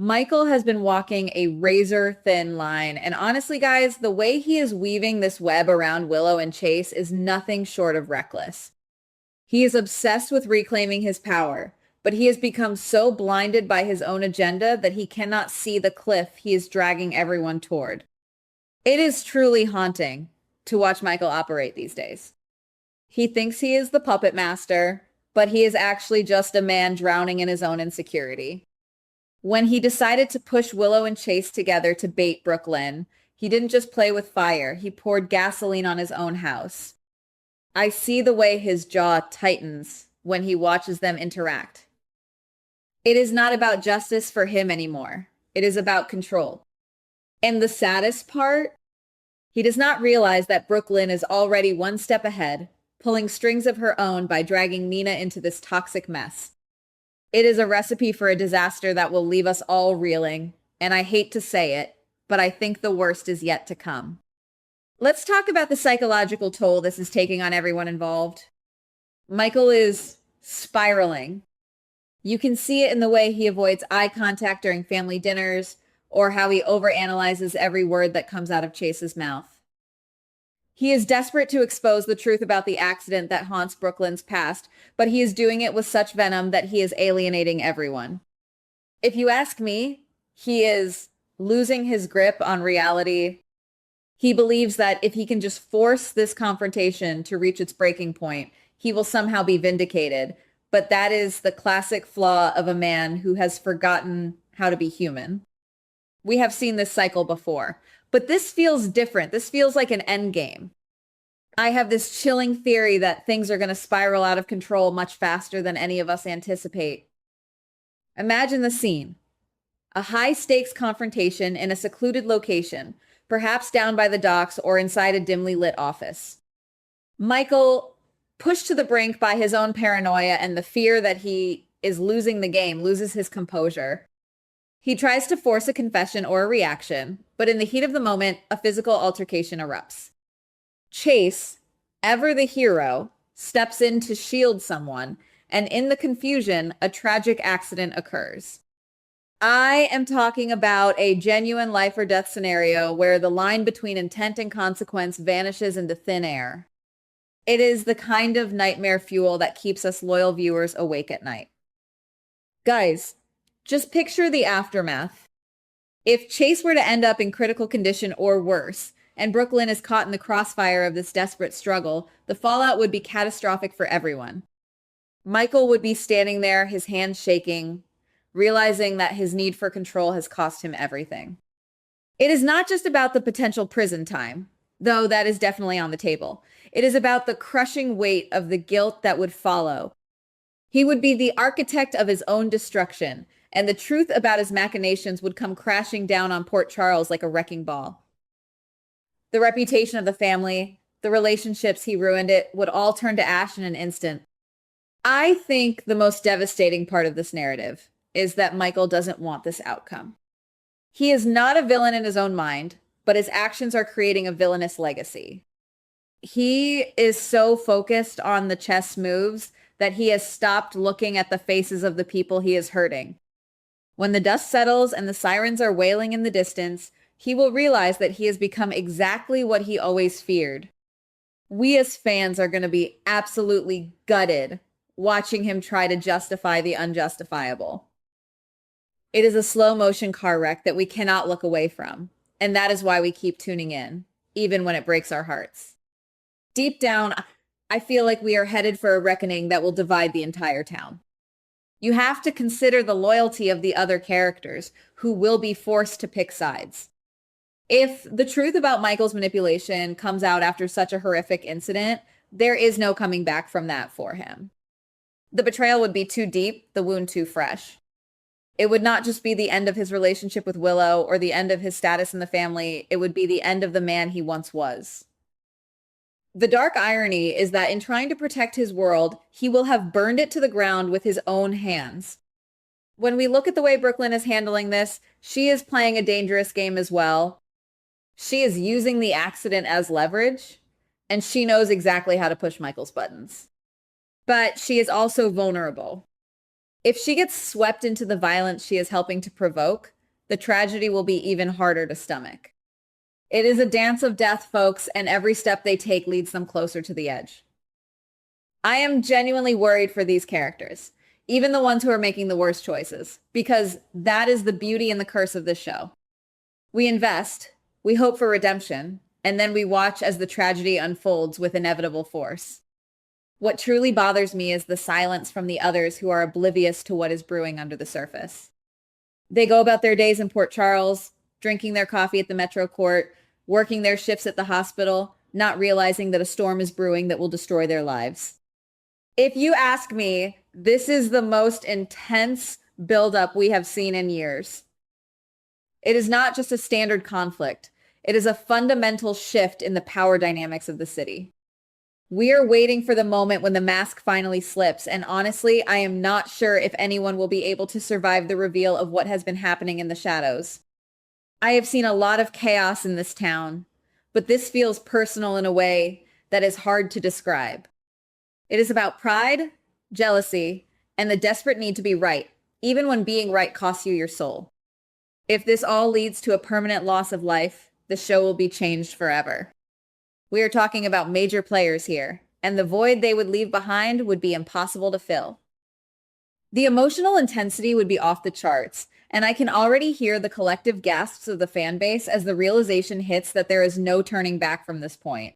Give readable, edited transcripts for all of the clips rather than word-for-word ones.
Michael has been walking a razor thin line. And honestly, guys, the way he is weaving this web around Willow and Chase is nothing short of reckless. He is obsessed with reclaiming his power, but he has become so blinded by his own agenda that he cannot see the cliff he is dragging everyone toward. It is truly haunting to watch Michael operate these days. He thinks he is the puppet master, but he is actually just a man drowning in his own insecurity. When he decided to push Willow and Chase together to bait Brooklyn, he didn't just play with fire, he poured gasoline on his own house. I see the way his jaw tightens when he watches them interact. It is not about justice for him anymore. It is about control. And the saddest part, he does not realize that Brooklyn is already one step ahead, pulling strings of her own by dragging Nina into this toxic mess. It is a recipe for a disaster that will leave us all reeling, and I hate to say it, but I think the worst is yet to come. Let's talk about the psychological toll this is taking on everyone involved. Michael is spiraling. You can see it in the way he avoids eye contact during family dinners, or how he overanalyzes every word that comes out of Chase's mouth. He is desperate to expose the truth about the accident that haunts Brooklyn's past, but he is doing it with such venom that he is alienating everyone. If you ask me, he is losing his grip on reality. He believes that if he can just force this confrontation to reach its breaking point, he will somehow be vindicated. But that is the classic flaw of a man who has forgotten how to be human. We have seen this cycle before, but this feels different. This feels like an end game. I have this chilling theory that things are going to spiral out of control much faster than any of us anticipate. Imagine the scene. A high-stakes confrontation in a secluded location, perhaps down by the docks or inside a dimly lit office. Michael, pushed to the brink by his own paranoia and the fear that he is losing the game, loses his composure. He tries to force a confession or a reaction, but in the heat of the moment, a physical altercation erupts. Chase, ever the hero, steps in to shield someone, and in the confusion, a tragic accident occurs. I am talking about a genuine life or death scenario where the line between intent and consequence vanishes into thin air. It is the kind of nightmare fuel that keeps us loyal viewers awake at night. Guys, just picture the aftermath. If Chase were to end up in critical condition or worse, and Brooklyn is caught in the crossfire of this desperate struggle, the fallout would be catastrophic for everyone. Michael would be standing there, his hands shaking, realizing that his need for control has cost him everything. It is not just about the potential prison time, though that is definitely on the table. It is about the crushing weight of the guilt that would follow. He would be the architect of his own destruction, and the truth about his machinations would come crashing down on Port Charles like a wrecking ball. The reputation of the family, the relationships he ruined it, would all turn to ash in an instant. I think the most devastating part of this narrative is that Michael doesn't want this outcome. He is not a villain in his own mind, but his actions are creating a villainous legacy. He is so focused on the chess moves that he has stopped looking at the faces of the people he is hurting. When the dust settles and the sirens are wailing in the distance, he will realize that he has become exactly what he always feared. We as fans are going to be absolutely gutted watching him try to justify the unjustifiable. It is a slow motion car wreck that we cannot look away from, and that is why we keep tuning in, even when it breaks our hearts. Deep down, I feel like we are headed for a reckoning that will divide the entire town. You have to consider the loyalty of the other characters who will be forced to pick sides. If the truth about Michael's manipulation comes out after such a horrific incident, there is no coming back from that for him. The betrayal would be too deep, the wound too fresh. It would not just be the end of his relationship with Willow or the end of his status in the family, it would be the end of the man he once was. The dark irony is that in trying to protect his world, he will have burned it to the ground with his own hands. When we look at the way Brooklyn is handling this, she is playing a dangerous game as well. She is using the accident as leverage, and she knows exactly how to push Michael's buttons. But she is also vulnerable. If she gets swept into the violence she is helping to provoke, the tragedy will be even harder to stomach. It is a dance of death, folks, and every step they take leads them closer to the edge. I am genuinely worried for these characters, even the ones who are making the worst choices, because that is the beauty and the curse of this show. We invest, we hope for redemption, and then we watch as the tragedy unfolds with inevitable force. What truly bothers me is the silence from the others who are oblivious to what is brewing under the surface. They go about their days in Port Charles, drinking their coffee at the Metro Court, working their shifts at the hospital, not realizing that a storm is brewing that will destroy their lives. If you ask me, this is the most intense buildup we have seen in years. It is not just a standard conflict. It is a fundamental shift in the power dynamics of the city. We are waiting for the moment when the mask finally slips, and honestly, I am not sure if anyone will be able to survive the reveal of what has been happening in the shadows. I have seen a lot of chaos in this town, but this feels personal in a way that is hard to describe. It is about pride, jealousy, and the desperate need to be right, even when being right costs you your soul. If this all leads to a permanent loss of life, the show will be changed forever. We are talking about major players here, and the void they would leave behind would be impossible to fill. The emotional intensity would be off the charts, and I can already hear the collective gasps of the fan base as the realization hits that there is no turning back from this point.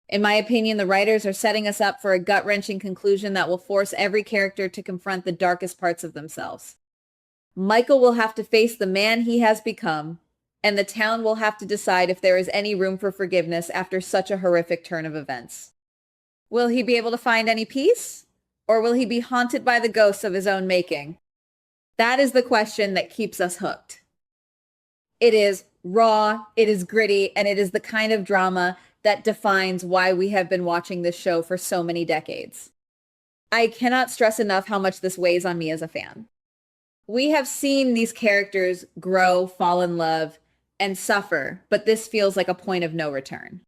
In my opinion, the writers are setting us up for a gut-wrenching conclusion that will force every character to confront the darkest parts of themselves. Michael will have to face the man he has become, and the town will have to decide if there is any room for forgiveness after such a horrific turn of events. Will he be able to find any peace? Or will he be haunted by the ghosts of his own making? That is the question that keeps us hooked. It is raw, it is gritty, and it is the kind of drama that defines why we have been watching this show for so many decades. I cannot stress enough how much this weighs on me as a fan. We have seen these characters grow, fall in love, and suffer, but this feels like a point of no return.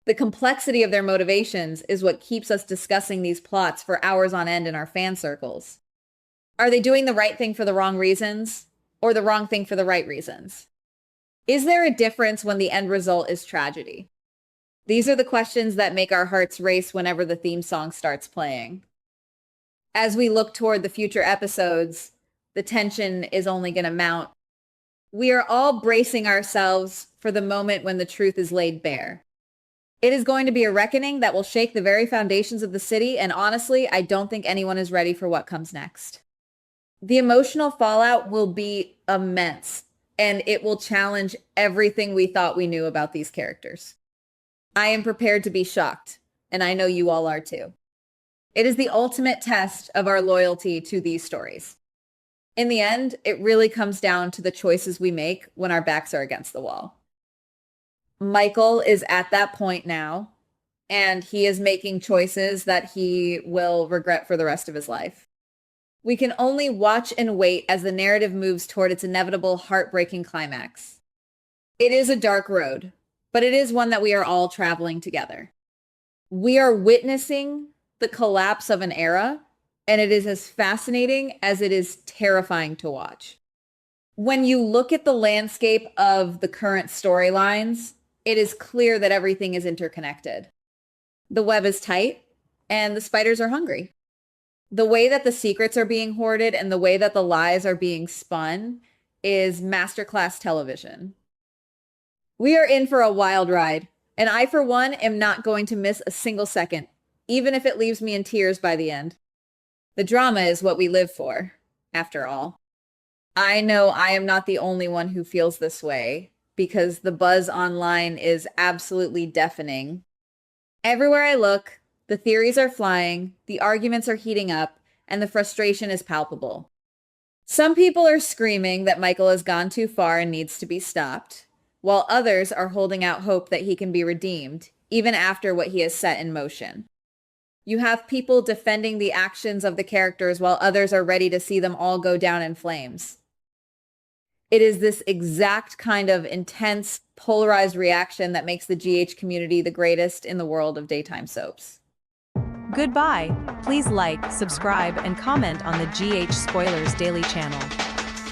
The complexity of their motivations is what keeps us discussing these plots for hours on end in our fan circles. Are they doing the right thing for the wrong reasons, or the wrong thing for the right reasons? Is there a difference when the end result is tragedy? These are the questions that make our hearts race whenever the theme song starts playing. As we look toward the future episodes, the tension is only going to mount. We are all bracing ourselves for the moment when the truth is laid bare. It is going to be a reckoning that will shake the very foundations of the city, and honestly, I don't think anyone is ready for what comes next. The emotional fallout will be immense, and it will challenge everything we thought we knew about these characters. I am prepared to be shocked, and I know you all are too. It is the ultimate test of our loyalty to these stories. In the end, it really comes down to the choices we make when our backs are against the wall. Michael is at that point now, and he is making choices that he will regret for the rest of his life. We can only watch and wait as the narrative moves toward its inevitable heartbreaking climax. It is a dark road, but it is one that we are all traveling together. We are witnessing the collapse of an era, and it is as fascinating as it is terrifying to watch. When you look at the landscape of the current storylines, it is clear that everything is interconnected. The web is tight, and the spiders are hungry. The way that the secrets are being hoarded and the way that the lies are being spun is masterclass television. We are in for a wild ride, and I, for one, am not going to miss a single second, even if it leaves me in tears by the end. The drama is what we live for, after all. I know I am not the only one who feels this way, because the buzz online is absolutely deafening. Everywhere I look, the theories are flying, the arguments are heating up, and the frustration is palpable. Some people are screaming that Michael has gone too far and needs to be stopped, while others are holding out hope that he can be redeemed, even after what he has set in motion. You have people defending the actions of the characters while others are ready to see them all go down in flames. It is this exact kind of intense, polarized reaction that makes the GH community the greatest in the world of daytime soaps. Goodbye. Please like, subscribe, and comment on the GH Spoilers Daily channel.